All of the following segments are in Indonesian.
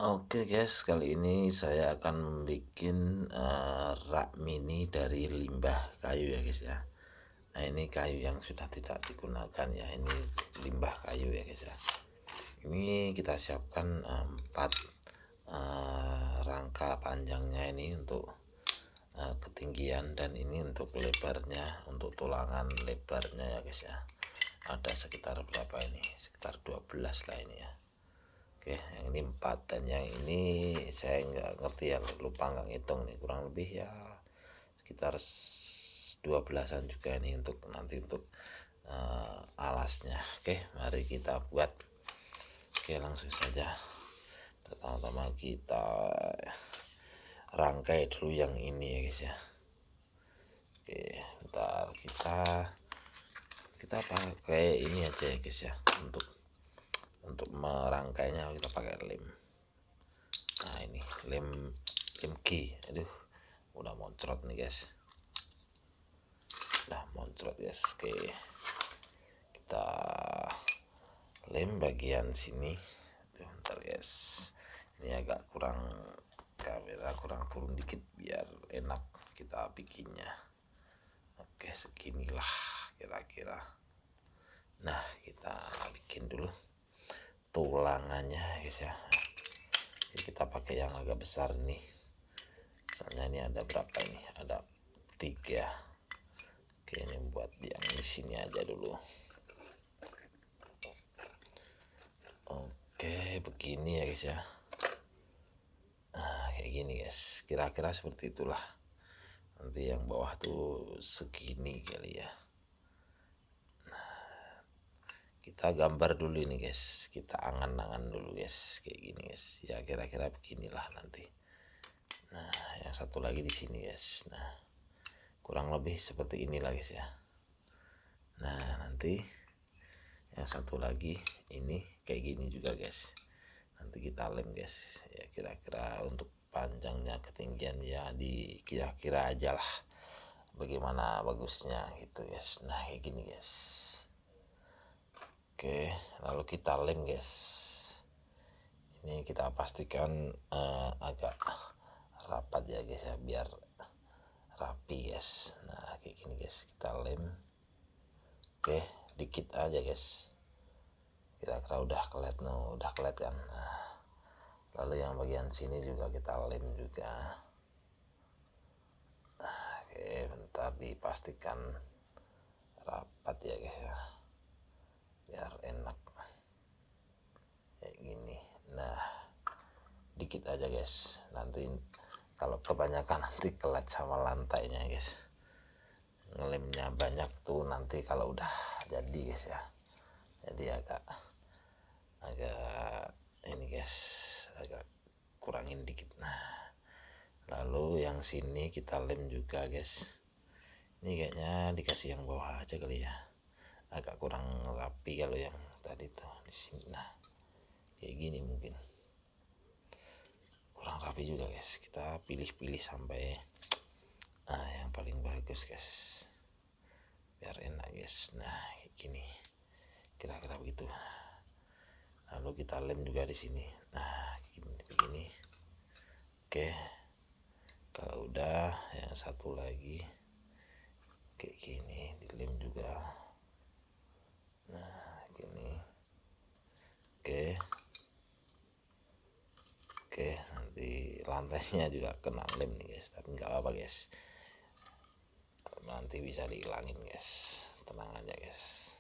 Oke guys, kali ini saya akan membuat rak mini dari limbah kayu ya guys ya. Nah ini kayu yang sudah tidak digunakan ya, ini limbah kayu ya guys ya. Ini kita siapkan 4 rangka panjangnya ini untuk ketinggian, dan ini untuk lebarnya, untuk tulangan lebarnya ya guys ya. Ada sekitar berapa ini? Sekitar 12 lah ini ya. Oke, yang ini 4, dan yang ini saya nggak ngerti ya, lupa nggak ngitung nih, kurang lebih ya sekitar 12-an juga ini untuk nanti untuk alasnya. Oke, mari kita buat. Oke, langsung saja. Pertama-tama kita rangkai dulu yang ini ya guys ya. Oke, bentar, kita pakai ini aja ya guys ya, untuk merangkainya kita pakai lem. Nah ini lem G, aduh udah moncrot nih guys, udah moncrot guys. Oke, kita lem bagian sini. Aduh, bentar guys, ini agak kurang, kamera kurang turun dikit biar enak kita bikinnya. Oke, seginilah kira-kira. Nah kita bikin dulu tulangannya guys ya. Kita pakai yang agak besar nih, misalnya ini ada berapa ini, ada 3. Oke, ini buat yang di sini aja dulu. Oke, begini ya guys ya. Nah kayak gini guys, kira-kira seperti itulah. Nanti yang bawah tuh segini kali ya. Kita gambar dulu ini guys, kita angan-angan dulu guys, kayak gini guys ya, kira-kira beginilah nanti. Nah yang satu lagi di sini guys, nah kurang lebih seperti inilah guys ya. Nah nanti yang satu lagi ini kayak gini juga guys, nanti kita lem guys ya, kira-kira untuk panjangnya ketinggian ya di kira-kira aja lah bagaimana bagusnya gitu guys. Nah kayak gini guys. Oke, lalu kita lem guys. Ini kita pastikan agak rapat ya guys ya, biar rapi guys. Nah kayak gini guys, kita lem. Oke, dikit aja guys, kira-kira udah kelihatan. Nah, lalu yang bagian sini juga kita lem juga. Oke, bentar dipastikan rapat ya guys ya, biar enak kayak gini. Nah dikit aja guys, nanti kalau kebanyakan nanti kelat sama lantainya guys, ngelemnya banyak tuh nanti kalau udah jadi guys ya. Jadi agak ini guys, agak kurangin dikit. Nah lalu yang sini kita lem juga guys. Ini kayaknya dikasih yang bawah aja kali ya, agak kurang rapi kalau yang tadi tuh di sini. Nah kayak gini mungkin kurang rapi juga guys, kita pilih-pilih sampai yang paling bagus guys, biar enak guys. Nah kayak gini kira-kira begitu. Lalu kita lem juga di sini. Nah begini. Oke, kalau udah yang satu lagi kayak gini dilem juga. Nah gini. Oke, nanti lantainya juga kena lem nih guys, tapi nggak apa-apa guys, nanti bisa dihilangin guys, tenang aja guys.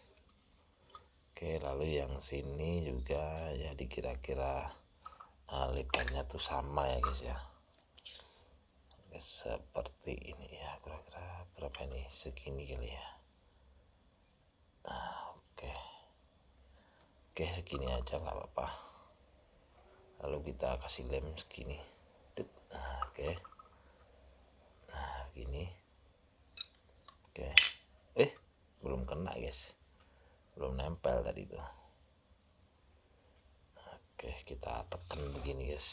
Oke, lalu yang sini juga ya kira-kira lebarnya tuh sama ya guys ya, seperti ini ya, kira-kira berapa ini, segini kali ya. Oke segini aja nggak apa-apa. Lalu kita kasih lem segini. Oke, nah gini. Oke, belum kena guys, belum nempel tadi tuh. Oke, kita tekan begini guys,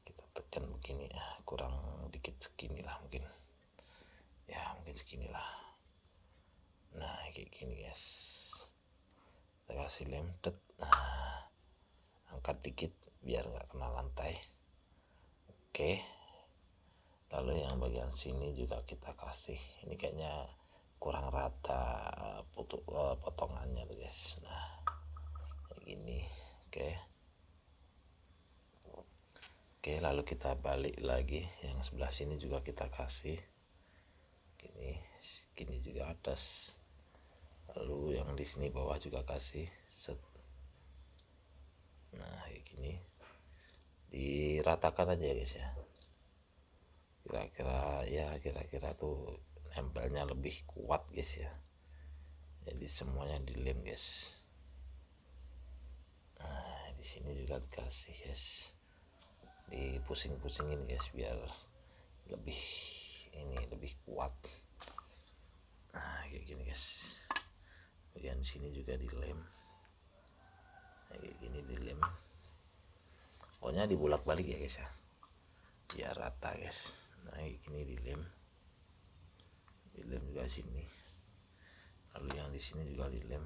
kita tekan begini ya, kurang dikit segini lah mungkin ya, mungkin segini lah. Nah kayak gini guys, kita kasih lem. Nah angkat dikit biar nggak kena lantai. Oke, lalu yang bagian sini juga kita kasih, ini kayaknya kurang rata potongannya tuh guys. Nah kayak gini. Oke, lalu kita balik lagi, yang sebelah sini juga kita kasih gini juga atas, lalu yang di sini bawah juga kasih set. Nah kayak gini, diratakan aja guys ya, kira-kira tuh nempelnya lebih kuat guys ya, jadi semuanya dilem guys. Nah di sini juga dikasih guys, dipusing-pusingin guys biar lebih kuat. Nah kayak gini guys, bagian sini juga dilem. Nah, kayak gini dilem, pokoknya dibulak-balik ya guys ya, biar rata guys. Nah kayak gini dilem juga sini, lalu yang di sini juga dilem.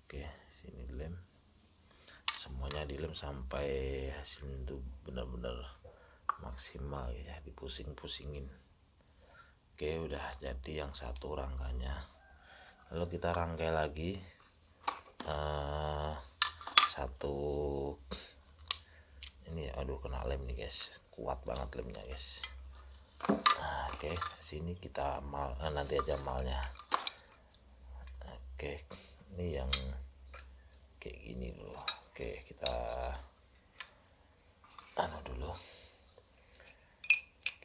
Oke, sini dilem, semuanya dilem sampai hasilnya itu benar-benar maksimal ya, dipusing-pusingin. Oke, udah jadi yang satu rangkanya. Lalu kita rangkai lagi satu ini. Aduh kena lem nih guys, kuat banget lemnya guys. Nah, oke, sini kita mal, nanti aja malnya. Oke, ini yang kayak gini dulu. Oke, kita dulu,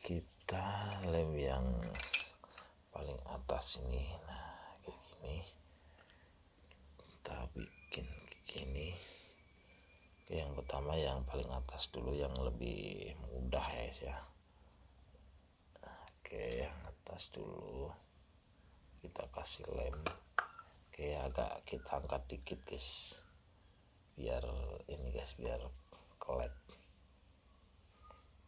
kita lem yang paling atas ini. Nah kayak gini kita bikin kayak gini. Oke, yang pertama yang paling atas dulu, yang lebih mudah ya guys ya. Oke, yang atas dulu kita kasih lem. Oke, agak kita angkat dikit guys, biar ini guys, biar kelet.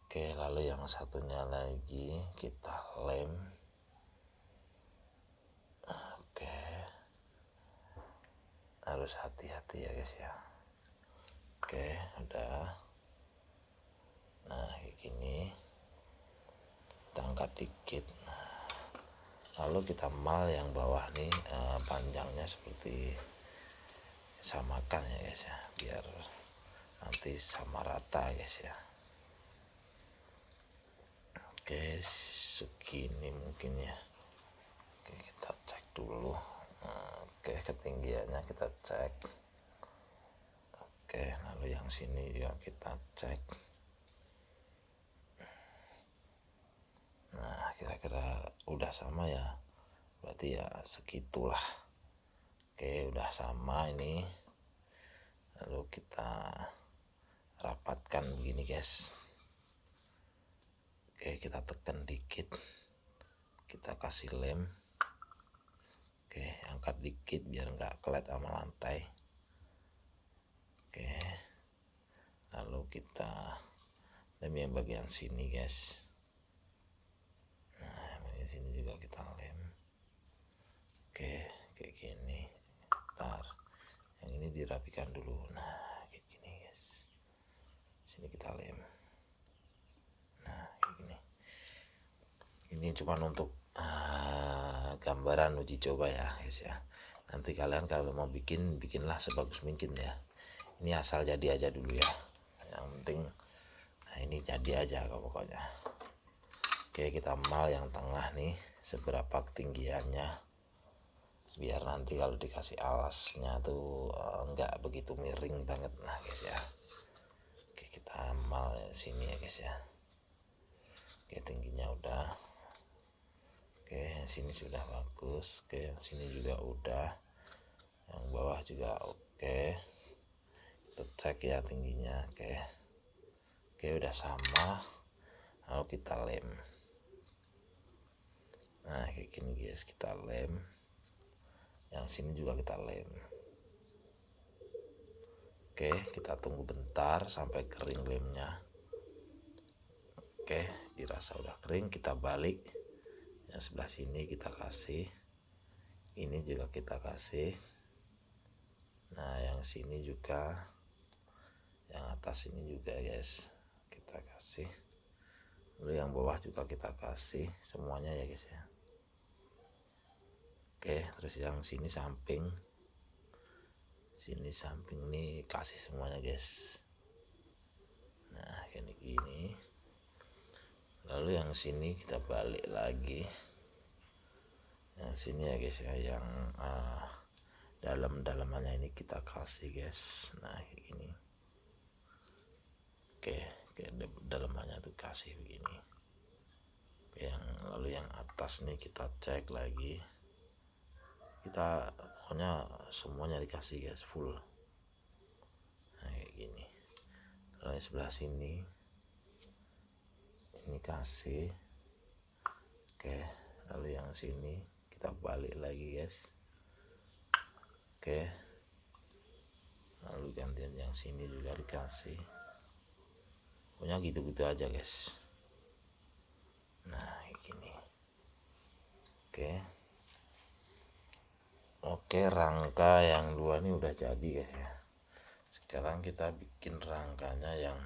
Oke, lalu yang satunya lagi kita lem. Oke, harus hati-hati ya guys ya. Oke, udah. Nah kayak gini, kita angkat dikit. Lalu kita mal yang bawah nih, panjangnya seperti samakan ya guys ya, biar nanti sama rata guys ya. Oke, segini mungkin ya. Oke, kita cek dulu. Oke, ketinggiannya kita cek. Oke, lalu yang sini juga kita cek. Nah kira-kira udah sama ya, berarti ya segitulah. Oke, udah sama ini. Lalu kita rapatkan begini guys. Oke, kita tekan dikit, kita kasih lem. Oke, angkat dikit biar nggak kelet sama lantai. Oke, lalu kita lem yang bagian sini guys. Nah bagian sini juga kita lem. Oke, kayak gini. Ntar yang ini dirapikan dulu. Nah kayak gini guys, sini kita lem. Nah kayak gini, ini cuma untuk gambaran uji coba ya guys ya. Nanti kalian kalau mau bikinlah sebagus mungkin ya. Ini asal jadi aja dulu ya, yang penting nah ini jadi aja pokoknya. Oke, kita mal yang tengah nih seberapa ketinggiannya, biar nanti kalau dikasih alasnya tuh enggak begitu miring banget. Nah guys ya, oke kita mal sini ya guys ya. Oke, tingginya udah. Oke, yang sini sudah bagus. Oke, yang sini juga udah, yang bawah juga oke. Kita cek ya tingginya. Oke, udah sama. Lalu kita lem. Nah kayak gini guys, kita lem. Yang sini juga kita lem. Oke, kita tunggu bentar sampai kering lemnya. Oke, dirasa udah kering, kita balik. Yang sebelah sini kita kasih, ini juga kita kasih. Nah yang sini juga atas ini juga guys kita kasih, lalu yang bawah juga kita kasih semuanya ya guys ya. Oke, terus yang sini samping nih kasih semuanya guys. Nah kayak gini. Lalu yang sini kita balik lagi, yang sini ya guys ya, yang dalam-dalamannya ini kita kasih guys. Nah kayak gini. Oke, dalamannya tuh kasih begini. Lalu yang atas nih kita cek lagi, kita pokoknya semuanya dikasih guys, full. Nah kayak gini. Lalu sebelah sini ini kasih. Oke, lalu yang sini kita balik lagi guys. Oke, lalu gantian yang sini juga dikasih, pokoknya gitu-gitu aja guys. Nah kayak gini. Oke, rangka yang 2 ini udah jadi guys ya. Sekarang kita bikin rangkanya yang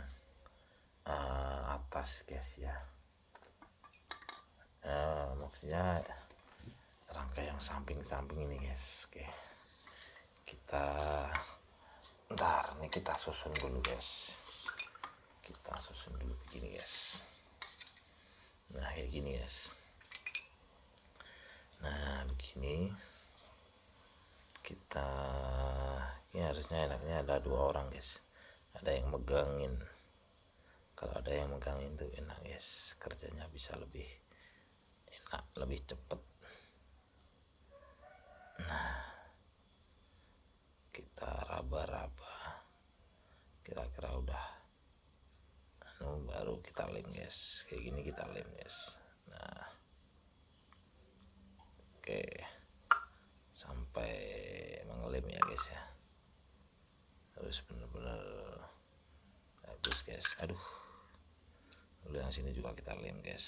atas guys ya. Maksudnya rangka yang samping-samping ini guys. Oke, kita ntar nih kita susun dulu guys. Kita susun dulu begini guys. Nah kayak gini guys. Nah begini kita, ini harusnya enaknya ada 2 orang guys, ada yang megangin. Kalau ada yang megangin tuh enak guys, kerjanya bisa lebih enak, lebih cepet. Nah kita raba-raba, kira-kira udah baru kita lem guys, kayak gini kita lem guys. Nah oke, sampai mengelem ya guys ya, harus bener-bener bagus guys. Aduh, lalu yang sini juga kita lem guys.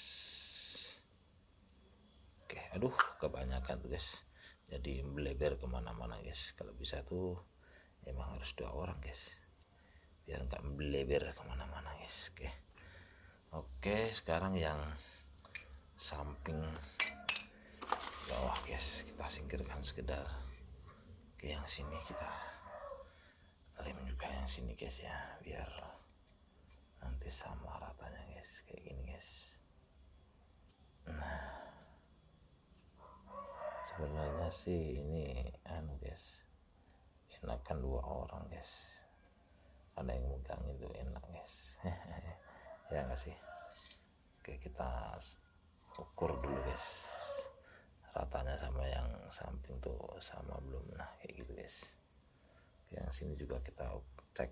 Oke, aduh kebanyakan tuh guys, jadi melebar kemana-mana guys. Kalau bisa tuh emang harus 2 orang guys, biar nggak melebar kemana-mana guys. Oke, sekarang yang samping bawah guys kita singkirkan sekedar. Oke, yang sini kita lem juga yang sini guys ya, biar nanti sama ratanya guys, kayak gini guys. Nah sebenarnya sih ini guys, enakan 2 orang guys, ada yang megang itu enak guys. Ya nggak sih. Oke, kita ukur dulu guys, ratanya sama yang samping tuh sama belum. Nah kayak gitu guys. Oke, yang sini juga kita cek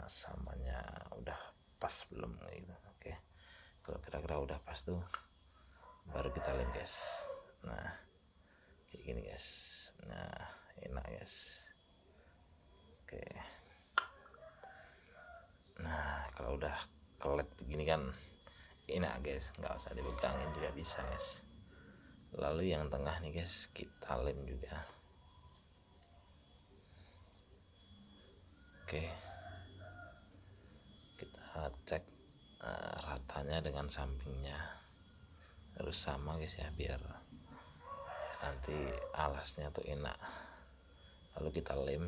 samanya udah pas belum gitu. Oke, kalau kira-kira udah pas tuh baru kita lem guys. Nah kayak gini guys. Nah enak guys. Oke, nah kalau udah kelet begini kan enak guys, nggak usah dipegangin juga bisa guys. Lalu yang tengah nih guys kita lem juga. Oke, kita cek ratanya dengan sampingnya harus sama guys ya, biar nanti alasnya tuh enak. Lalu kita lem.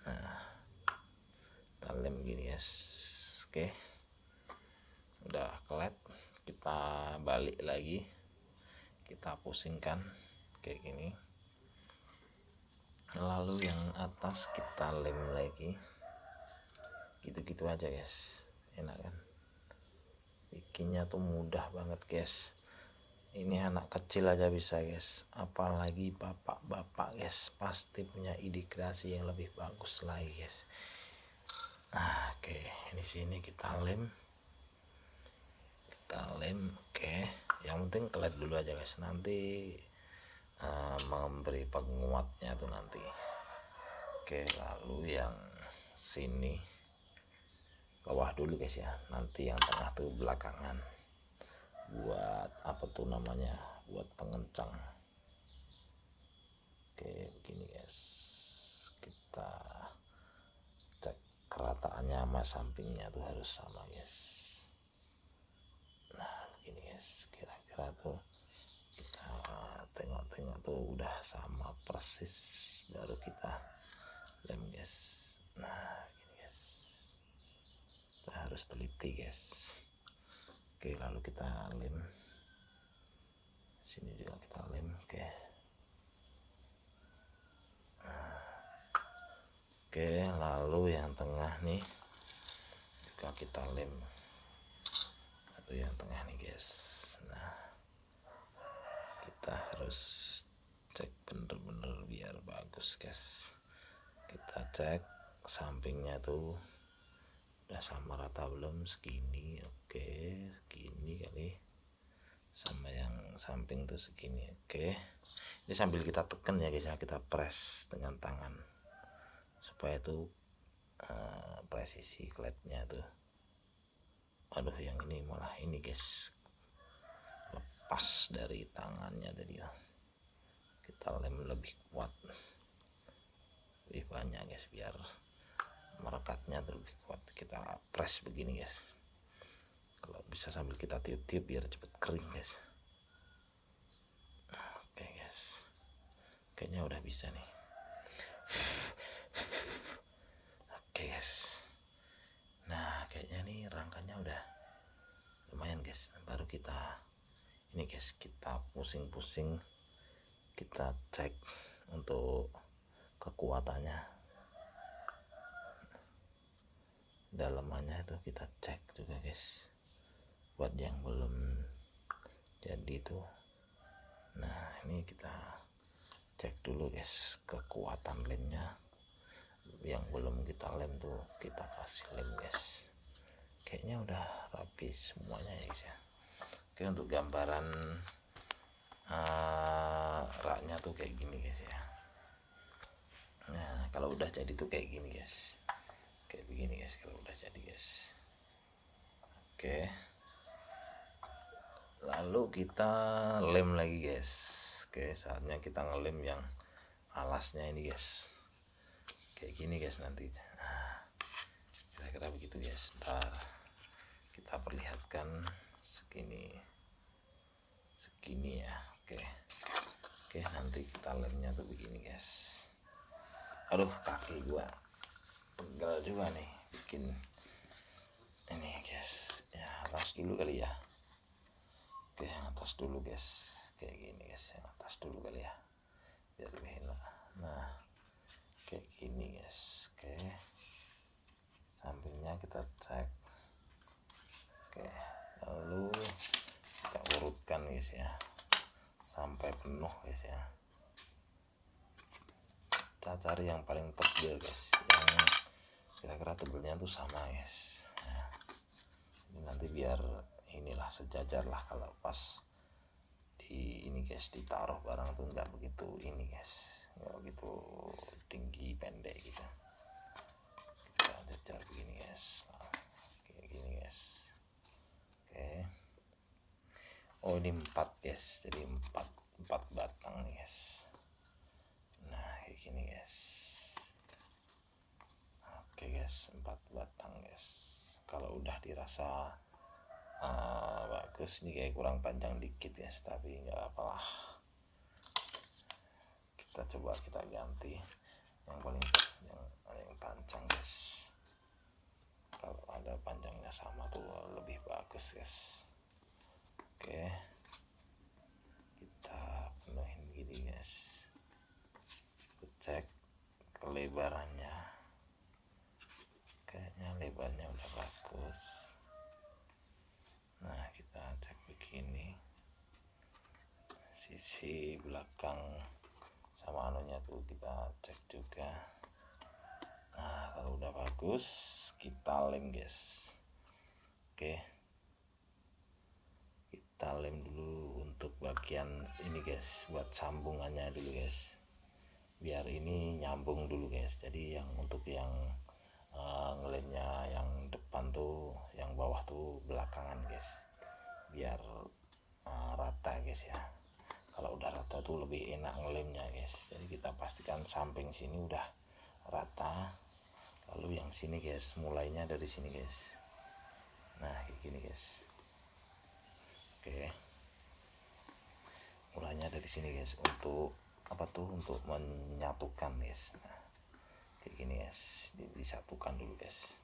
Nah kita lem gini guys. Oke, udah kelet, kita balik lagi, kita pusingkan kayak gini. Lalu yang atas kita lem lagi, gitu-gitu aja guys. Enak kan, bikinnya tuh mudah banget guys. Ini anak kecil aja bisa guys, apalagi bapak-bapak guys, pasti punya ide kreasi yang lebih bagus lagi guys. Nah oke, di sini kita lem. Oke, yang penting kelet dulu aja guys, nanti memberi penguatnya tuh nanti. Oke, lalu yang sini bawah dulu guys ya, nanti yang tengah tuh belakangan, buat apa tuh namanya, buat pengencang. Oke begini guys, kita kerataannya sama sampingnya tuh harus sama guys. Nah begini guys, kira-kira tuh kita tengok-tengok tuh udah sama persis, baru kita lem guys. Nah begini guys, kita harus teliti guys. Oke, lalu kita lem sini juga, kita lem. Oke, lalu yang tengah nih juga kita lem. Lalu yang tengah nih guys. Nah kita harus cek bener-bener biar bagus guys. Kita cek sampingnya tuh udah sama rata belum, segini. Oke, segini kali, sama yang samping tuh segini. Oke, ini sambil kita tekan ya guys ya, kita press dengan tangan supaya tuh presisi kletnya tuh. Aduh, yang ini malah ini guys, lepas dari tangannya tadi. Kita lem lebih kuat, lebih banyak guys, biar merekatnya tuh lebih kuat. Kita press begini guys, kalau bisa sambil kita tiup-tiup biar cepet kering guys. Oke guys, kayaknya udah bisa nih. Oke guys, nah kayaknya nih rangkanya udah lumayan guys. Baru kita ini guys, kita pusing-pusing, kita cek untuk kekuatannya, dalamannya itu kita cek juga guys, buat yang belum jadi tuh. Nah ini kita cek dulu guys kekuatan lemnya. Yang belum kita lem tuh kita kasih lem guys. Kayaknya udah rapi semuanya ya guys ya. Oke, untuk gambaran raknya tuh kayak gini guys ya. Nah kalau udah jadi tuh kayak gini guys, kayak begini guys kalau udah jadi guys. Oke, lalu kita lem lagi guys. Oke, saatnya kita ngelem yang alasnya ini guys, kayak gini guys nanti. Nah, kira-kira begitu guys. Ntar kita perlihatkan segini ya. Oke, nanti kita lemnya tuh begini guys. Aduh, kaki gua pegal juga nih bikin ini guys. Ya atas dulu kali ya. Oke, yang atas dulu guys, kayak gini guys, yang atas dulu kali ya biar lebih enak. Nah kayak gini guys. Oke, sampingnya kita cek. Oke, lalu kita urutkan guys ya sampai penuh guys ya. Kita cari yang paling tebal guys, yang kira-kira tebelnya tuh sama guys. Nah, ini nanti biar inilah sejajar lah kalau pas di ini guys, ditaruh barang tuh nggak begitu ini guys, nggak begitu tinggi pendek gitu. Kita jajar begini guys, kayak gini guys. Oke, oh ini 4 guys, jadi 4 batang nih guys. Nah kayak gini guys. Oke guys, 4 batang guys. Kalau udah dirasa bagus, ini kayak kurang panjang dikit guys, tapi nggak apalah, kita coba kita ganti yang paling panjang guys. Kalau ada panjangnya sama tuh lebih bagus guys. Oke, kita penuhin gini guys. Cek kelebarannya, kayaknya lebarnya udah bagus. Nah kita cek begini, sisi belakang sama anunya tuh kita cek juga. Nah kalau udah bagus kita lem guys. Oke, kita lem dulu untuk bagian ini guys, buat sambungannya dulu guys, biar ini nyambung dulu guys. Jadi yang untuk yang ngelemnya yang depan tuh, yang bawah tuh belakangan guys, biar rata guys ya. Kalau udah rata tuh lebih enak ngelemnya guys. Jadi kita pastikan samping sini udah rata, lalu yang sini guys, mulainya dari sini guys. Nah kayak gini guys. Oke, mulainya dari sini guys, untuk apa tuh, untuk menyatukan guys. Nah kayak gini guys, disatukan dulu guys.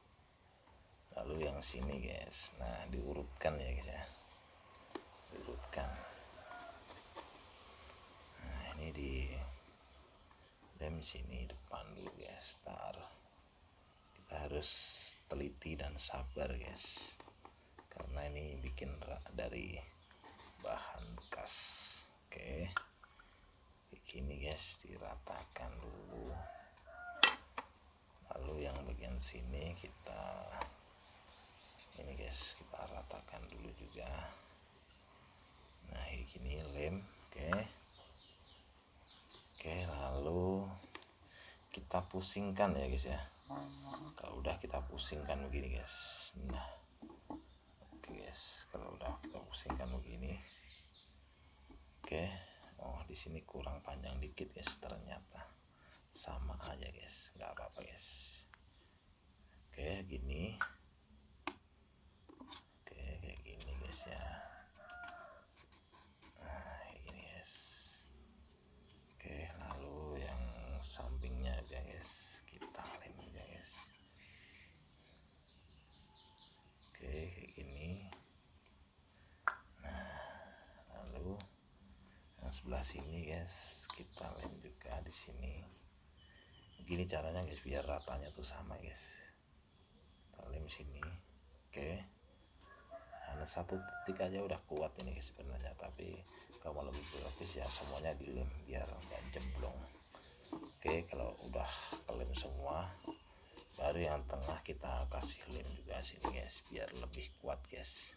Lalu yang sini guys, nah diurutkan ya guys ya, diurutkan. Nah ini di lem sini depan dulu guys. Tar, kita harus teliti dan sabar guys, karena ini bikin dari bahan bekas. Oke, kayak gini guys, diratakan dulu. Lalu yang bagian sini kita ini guys, kita ratakan dulu juga. Nah kayak gini lem. Oke, lalu kita pusingkan ya guys ya. Kalau udah kita pusingkan begini guys. Nah oke guys, kalau udah kita pusingkan begini. Oke, oh di sini kurang panjang dikit guys, ternyata sama aja guys, nggak apa-apa guys. Oke gini, oke kayak gini guys ya. Nah kayak gini guys. Oke, lalu yang sampingnya aja guys, kita lem aja guys. Oke kayak gini. Nah lalu yang sebelah sini guys, kita lem juga di sini. Begini caranya guys, biar ratanya tuh sama guys. Kita lem sini. Oke, hanya satu titik aja udah kuat ini guys sebenarnya, tapi kalau lebih bagus ya semuanya dilem biar nggak jemblong. Oke, kalau udah kelem semua, baru yang tengah kita kasih lem juga sini guys, biar lebih kuat guys.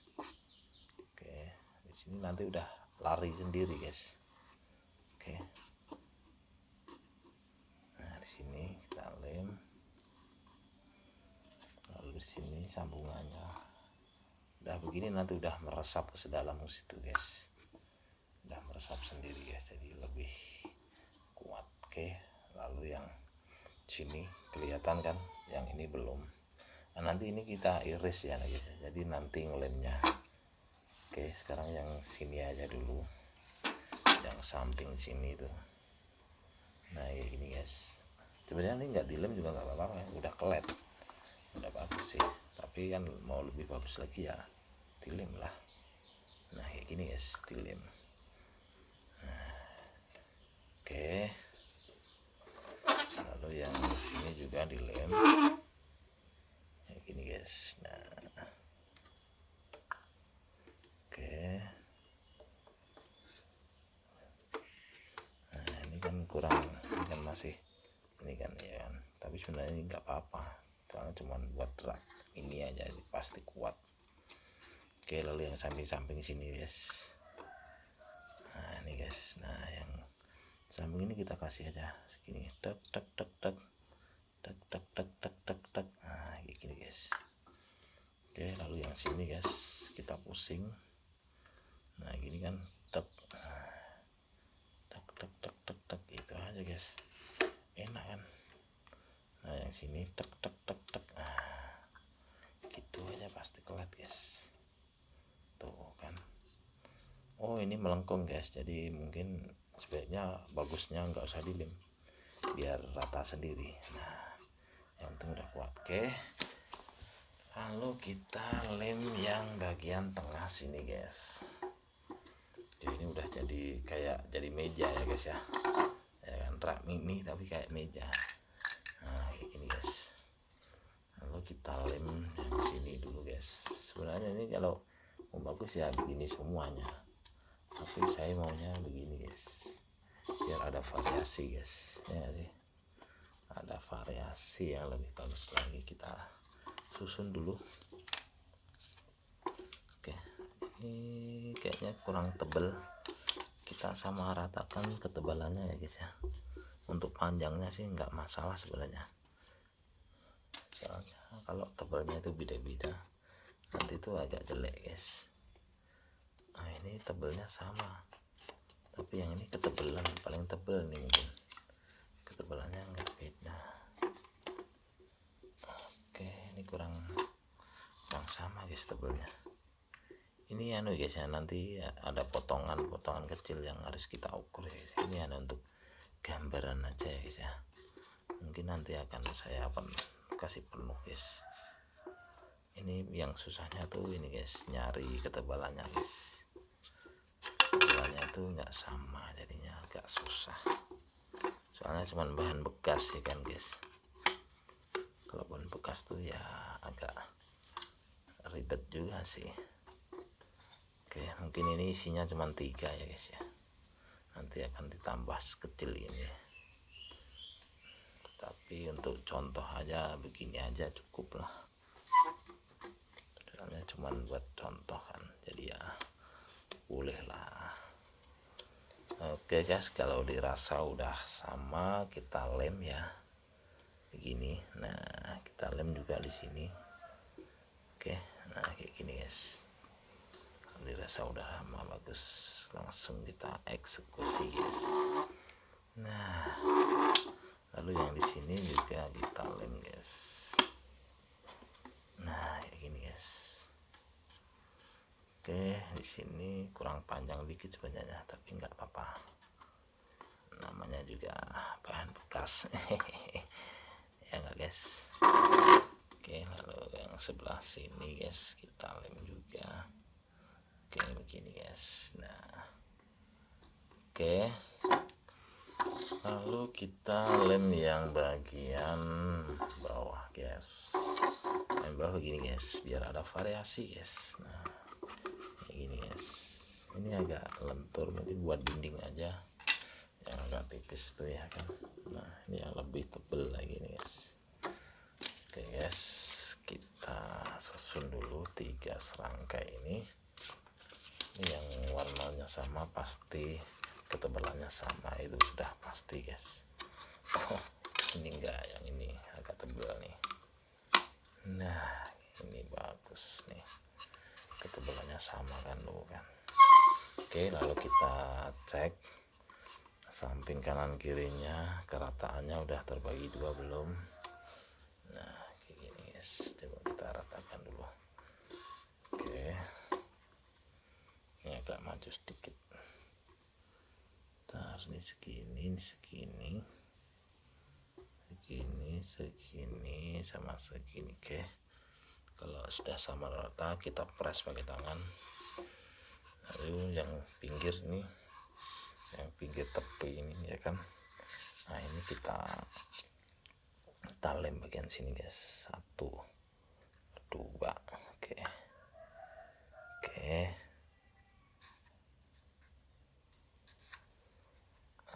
Oke, di sini nanti udah lari sendiri guys. Oke, nah di sini kita lem, lalu di sini sambungannya udah begini, nanti udah meresap ke sedalam situ guys, udah meresap sendiri guys, jadi lebih kuat. Oke, lalu yang sini kelihatan kan, yang ini belum. Nah nanti ini kita iris ya guys, jadi nanti ngelemnya. Oke, sekarang yang sini aja dulu, yang samping sini tuh. Nah kayak gini guys, sebenarnya ini nggak dilem juga nggak apa-apa, udah kelet, udah bagus sih, tapi kan mau lebih bagus lagi ya dilem lah. Nah kayak gini guys, dilem. Nah, oke, lalu yang sini juga dilem kayak gini guys. Nah oke, nah ini kan kurang, ini kan masih ini kan ya kan, tapi sebenarnya ini nggak apa-apa, soalnya cuman buat rak ini aja, pasti kuat. Oke, lalu yang samping-samping sini guys. Nah ini guys, nah yang samping ini kita kasih aja segini, tek tek tek tek tek tek tek tek tek tek. Nah kayak gini guys. Oke, lalu yang sini guys kita pusing. Nah gini kan, tek tek tek tek tek tek, itu aja guys, enak kan. Nah yang sini tek tek tek tek, nah gitu aja pasti kelat guys, tuh kan. Oh ini melengkung guys, jadi mungkin sebaiknya bagusnya nggak usah dilem, biar rata sendiri. Nah yang penting udah kuat. Oke, lalu kita lem yang bagian tengah sini guys. Jadi ini udah jadi kayak jadi meja ya guys ya, ya kan, rak mini tapi kayak meja. Nah kayak gini guys. Lalu kita lem yang sini dulu guys. Sebenarnya ini kalau mau bagus ya begini semuanya, tapi saya maunya begini guys, biar ada variasi guys, ya gak sih, ada variasi yang lebih bagus lagi. Kita susun dulu. Oke, ini kayaknya kurang tebel, kita sama ratakan ketebalannya ya guys ya. Untuk panjangnya sih nggak masalah sebenarnya, soalnya kalau tebalnya itu beda-beda nanti itu agak jelek guys. Nah ini tebelnya sama, tapi yang ini ketebalan paling tebel nih, mungkin ketebalannya nggak beda. sama guys tebelnya. Ini guys ya, nanti ada potongan-potongan kecil yang harus kita ukur ya guys. Ini untuk gambaran aja ya guys ya. Mungkin nanti akan saya kasih penuh guys. Ini yang susahnya tuh ini guys, nyari ketebalannya guys. Ketebalannya tuh nggak sama, jadinya agak susah. Soalnya cuma bahan bekas ya kan guys. Kalau bahan bekas tuh ya agak ribet juga sih. Oke, mungkin ini isinya cuma 3 ya guys ya. Nanti akan ditambah kecil ini. Tapi untuk contoh aja begini aja cukup lah. Soalnya cuma buat contoh kan. Jadi ya boleh lah. Oke guys, kalau dirasa udah sama kita lem ya. Begini. Nah, kita lem juga di sini. Oke, nah kayak gini guys. Dirasa udah lama bagus, langsung kita eksekusi guys. Nah, lalu yang di sini juga kita lem guys. Nah kayak gini guys. Oke, di sini kurang panjang dikit sebenarnya, tapi nggak apa-apa, namanya juga bahan bekas. Ya nggak guys. Oke, lalu yang sebelah sini guys kita lem juga. Oke, begini guys. Nah, oke, lalu kita lem yang bagian bawah guys. Lem bawah begini guys, biar ada variasi guys. Nah, kayak gini guys. Ini agak lentur, mungkin buat dinding aja yang agak tipis tuh ya kan. Nah, ini yang lebih tebel lagi nih guys. Oke guys, kita susun dulu 3 serangkai ini. Yang warnanya sama pasti, ketebalannya sama, itu sudah pasti guys. Oh, ini enggak, yang ini agak tebal nih. Nah, ini bagus nih, ketebalannya sama kan lu kan. Oke, lalu kita cek samping kanan kirinya, kerataannya udah terbagi 2 belum. Nah kayak gini guys, coba kita ratakan dulu. Oke, ini agak maju sedikit. Ntar ini segini, segini sama segini. Oke, kalau sudah sama rata kita press pakai tangan. Lalu yang pinggir nih, yang pinggir tepi ini ya kan. Nah ini kita lem bagian sini guys, 1 2. Oke.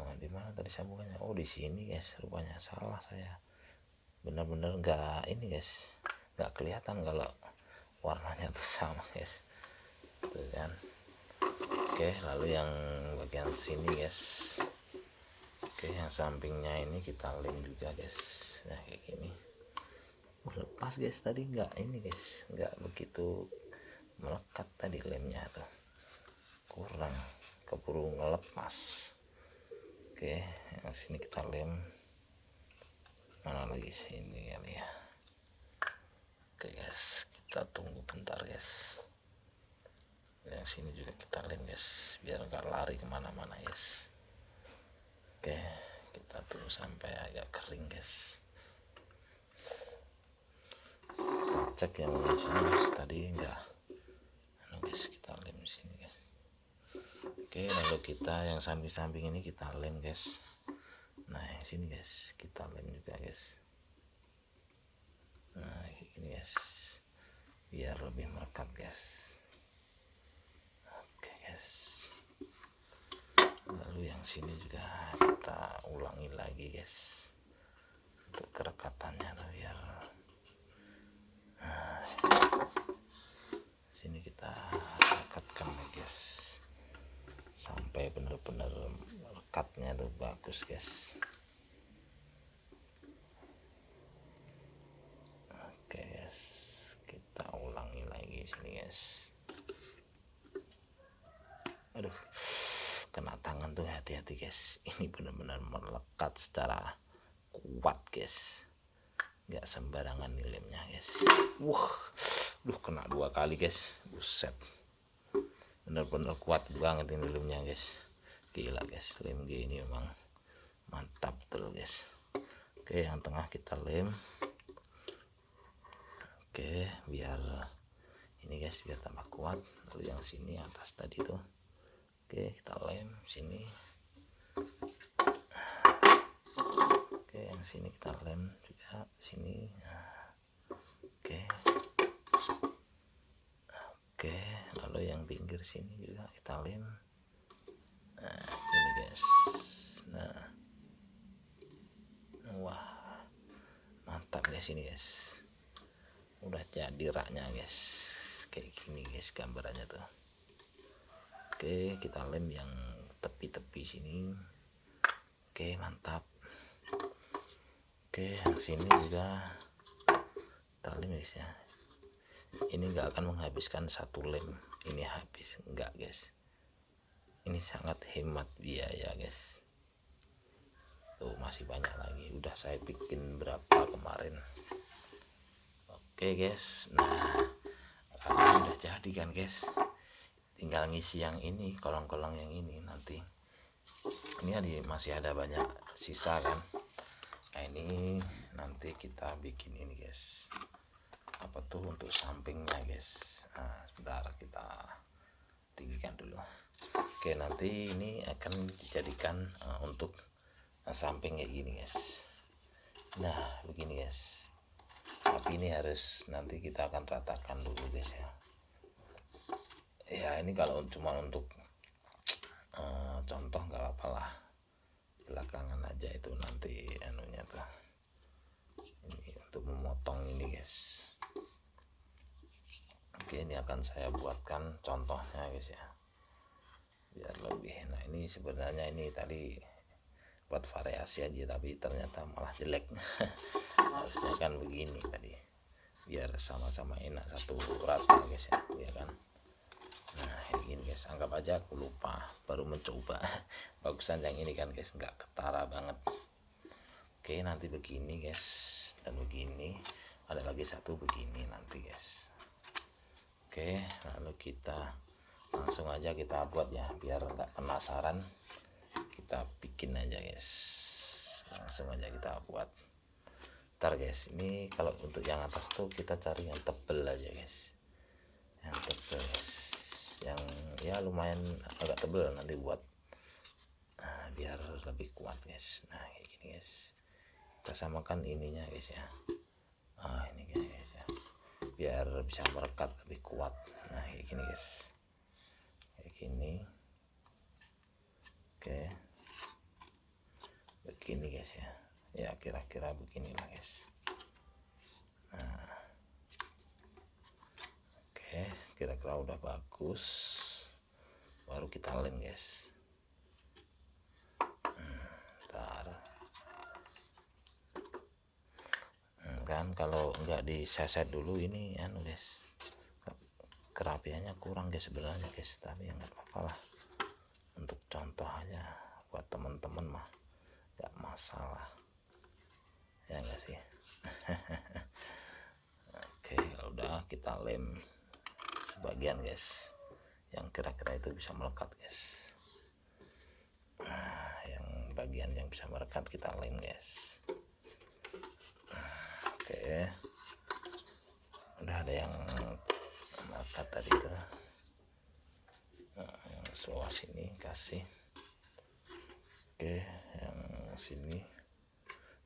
Nah, di mana tadi sambungannya? Oh, di sini guys, rupanya salah saya. Benar-benar nggak ini guys, nggak kelihatan kalau warnanya tuh sama guys, tuh kan. Oke, lalu yang bagian sini guys. Oke, yang sampingnya ini kita lem juga guys. Nah kayak gini. Lepas guys, tadi nggak ini guys, nggak begitu melekat tadi lemnya tuh, kurang, keburu ngelepas. Oke, yang sini kita lem. Mana lagi sini kali ya. Oke guys, kita tunggu bentar guys. Yang sini juga kita lem guys, biar nggak lari kemana-mana guys. Oke, kita tunggu sampai agak kering guys. Kita cek yang di sini guys, tadi enggak. Guys, kita lem sini guys. Oke, lalu kita yang samping-samping ini kita lem guys. Nah yang sini guys kita lem juga guys. Nah kayak gini guys, biar lebih melekat guys. Oke guys, lalu yang sini juga kita ulangi lagi guys untuk kerekatannya tuh, biar sini kita rekatkan guys sampai benar-benar rekatnya tuh bagus guys. Oke guys, kita ulangi lagi sini guys. Aduh, kena tangan tuh, hati-hati guys, ini benar-benar melekat secara kuat guys, nggak sembarangan nih lemnya guys. Wah, Kena 2 kali guys, buset, bener-bener kuat banget ini lemnya guys, gila guys, lem G ini memang mantap betul guys. Oke, yang tengah kita lem. Oke, biar ini guys, biar tambah kuat. Lalu yang sini atas tadi tuh, oke kita lem sini. Oke, yang sini kita lem juga sini. Oke, oke, lalu yang pinggir sini juga kita lem. Nah ini guys, nah wah mantap guys ini guys, udah jadi raknya guys, kayak gini guys gambarannya tuh. Oke, kita lem yang tepi-tepi sini. Oke, mantap. Oke, yang sini juga kita lem guys ya. Ini enggak akan menghabiskan 1 lem ini habis, enggak guys, ini sangat hemat biaya guys. Tuh masih banyak lagi, udah saya bikin berapa kemarin. Oke guys, nah udah jadi kan guys, tinggal ngisi yang ini, kolong-kolong yang ini. Nanti ini masih ada banyak sisa kan. Nah ini nanti kita bikin ini guys, apa tuh, untuk sampingnya guys. Nah sebentar kita tinggikan dulu. Oke, nanti ini akan dijadikan untuk samping kayak gini guys. Nah begini guys, tapi ini harus nanti kita akan ratakan dulu guys ya. Ya ini kalau cuma untuk contoh nggak apa-apa lah, belakangan aja itu nanti anunya tuh, ini untuk memotong ini guys. Oke, ini akan saya buatkan contohnya guys ya, biar lebih. Nah ini sebenarnya ini tadi buat variasi aja, tapi ternyata malah jelek. Harusnya kan begini tadi, biar sama-sama enak, satu rata guys ya kan. Nah ini guys, anggap aja aku lupa, baru mencoba. Bagusan yang ini kan guys, nggak ketara banget. Oke, nanti begini guys, dan begini, ada lagi satu begini nanti guys. Oke, lalu kita langsung aja kita buat ya, biar nggak penasaran, kita bikin aja guys, langsung aja kita buat. Ntar guys, ini kalau untuk yang atas tuh kita cari yang tebel aja guys, yang tebel guys, yang ya lumayan agak tebel nanti buat biar lebih kuat guys. Nah kayak gini guys, kita samakan ininya guys ya. Ini guys ya, biar bisa merekat lebih kuat. Nah kayak gini guys, kayak gini. Oke, begini guys ya, ya kira-kira beginilah guys. Nah oke, kira-kira udah bagus, baru kita lem guys. Ntar kan kalau nggak diseset dulu ini anu guys, kerapiannya kurang guys sebenarnya guys, tapi ya nggak apa-apa lah, untuk contoh aja buat teman-teman mah nggak masalah ya enggak sih. Oke, udah kita lem sebagian guys, yang kira-kira itu bisa melekat guys. Nah yang bagian yang bisa melekat kita lem guys. Oke, udah ada yang melekat tadi tuh. Nah, yang bawah sini kasih. Oke, yang sini,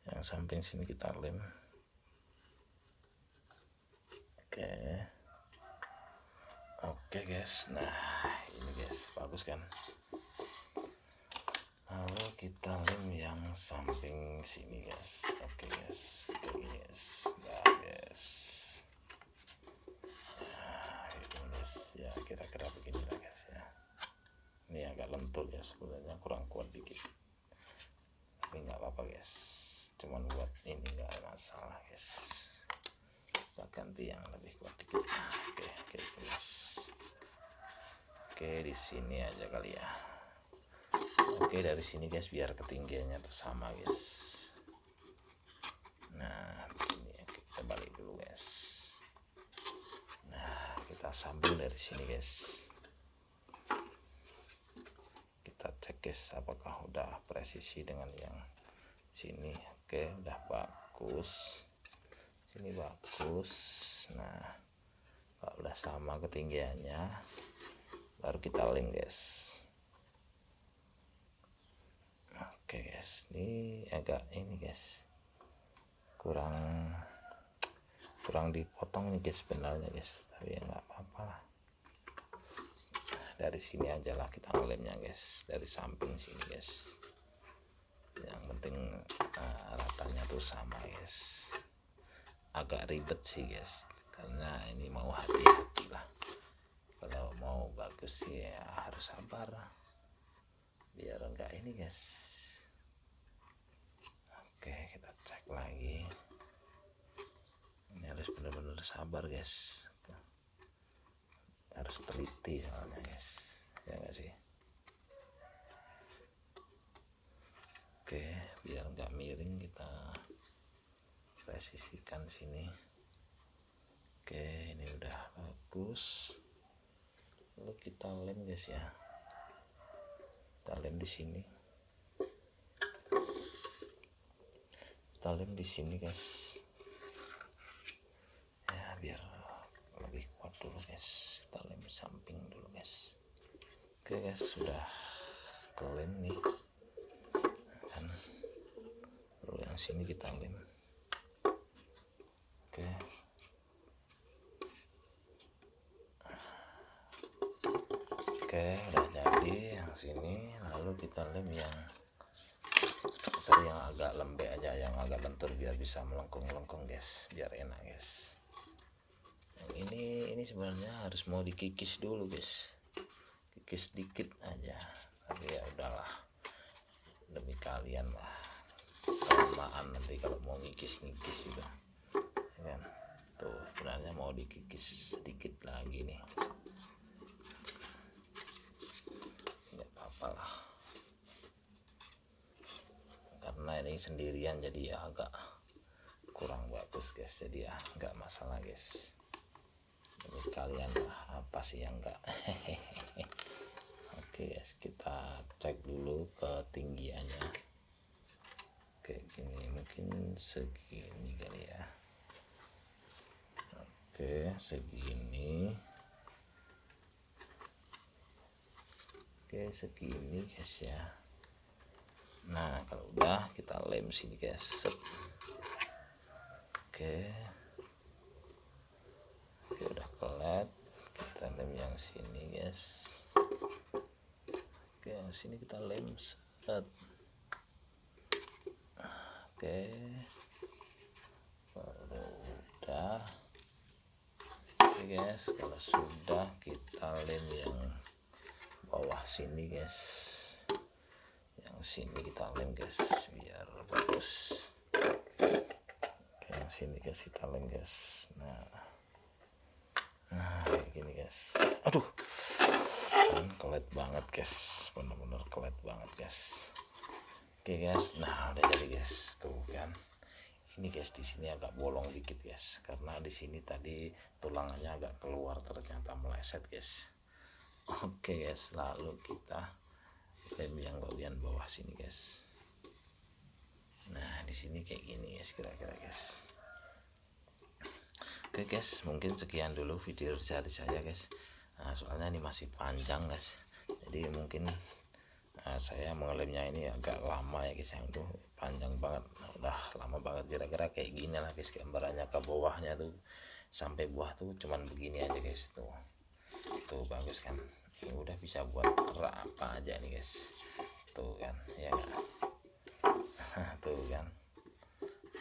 yang samping sini kita lem. Oke guys, nah ini guys bagus kan. Lalu kita lem yang samping sini guys. Oke guys, kayak gini guys. Nah guys, nah ini guys ya, kira-kira begini lah guys ya. Ini agak lentur ya sebenarnya, kurang kuat dikit, tapi nggak apa-apa guys, cuman buat ini nggak masalah guys. Kita ganti yang lebih kuat dikit. Oke guys. Oke, di sini aja kali ya. Oke, dari sini guys biar ketinggiannya tuh sama guys. Nah ini kita balik dulu guys. sambung dari sini guys. Kita cek guys apakah udah presisi dengan yang sini. Oke, udah bagus, sini bagus. Nah kalau udah sama ketinggiannya baru kita lem guys. Oke guys, ini agak ini guys, kurang dipotong nih guys sebenarnya guys, tapi ya nggak apa-apa lah. Dari sini aja lah kita ngelemnya guys, dari samping sini guys. Yang penting ratanya tuh sama guys. Agak ribet sih guys, karena ini mau hati-hati lah. Kalau mau bagus sih ya harus sabar, biar enggak ini guys. Oke, kita cek lagi. Ini harus benar-benar sabar guys, harus teliti soalnya guys, ya enggak sih. Oke, biar enggak miring kita presisikan sini. Oke, ini udah bagus. Lalu kita lem guys ya, kita lem di sini, kita lem di sini guys ya, biar lebih kuat dulu guys. Kita lem samping dulu guys. Oke guys, sudah kelem nih kan, lalu yang sini kita lem. Oke, udah jadi yang sini. Lalu kita lem yang agak lembek aja, yang agak lentur, biar bisa melengkung-melengkung guys, biar enak guys. Yang ini sebenarnya harus mau dikikis dulu guys, kikis dikit aja, tapi ya udahlah, demi kalian lah, kelamaan nanti kalau mau ngikis itu ya kan. Tuh sebenarnya mau dikikis sedikit lagi nih, nggak apa-apa lah, karena ini sendirian jadi ya agak kurang bagus guys, jadi ya nggak masalah guys. Demi kalian lah, apa sih yang enggak. Oke guys, kita cek dulu ketinggiannya. Oke, gini mungkin segini kali ya. Oke, segini. Oke, segini guys ya. Nah kalau udah kita lem sini guys. Set. Oke, udah kelet, kita lem yang sini guys. Oke, yang sini kita lem. Set. Oke, kalau udah, oke guys, kalau sudah kita lem yang bawah sini guys, yang sini kita lem guys biar bagus. Oke, yang sini guys kita lem guys. Nah kayak gini guys. Aduh, kan kelet banget guys, bener-bener kelet banget guys. Oke guys, nah udah jadi guys, tuh kan. Ini guys di sini agak bolong dikit guys, karena di sini tadi tulangannya agak keluar, ternyata meleset guys. Oke guys, lalu kita lem yang bagian bawah sini guys. Nah di sini kayak gini guys, kira-kira guys. Oke guys, mungkin sekian dulu video dari saya guys. Nah, soalnya ini masih panjang guys, jadi mungkin saya mengelemnya ini agak lama ya guys, yang tuh panjang banget. Udah lama banget, kira-kira kayak gini lah guys gambarannya. Ke bawahnya tuh sampai buah tuh cuman begini aja guys. Tuh bagus kan, ini udah bisa buat apa aja nih guys, tuh kan ya. Tuh kan.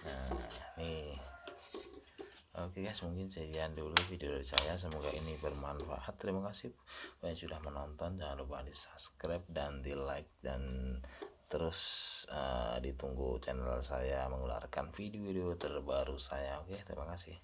Nah nih, oke guys, mungkin sekian dulu video dari saya, semoga ini bermanfaat. Terima kasih yang sudah menonton, jangan lupa di subscribe dan di like, dan terus ditunggu channel saya mengeluarkan video-video terbaru saya. Oke, terima kasih.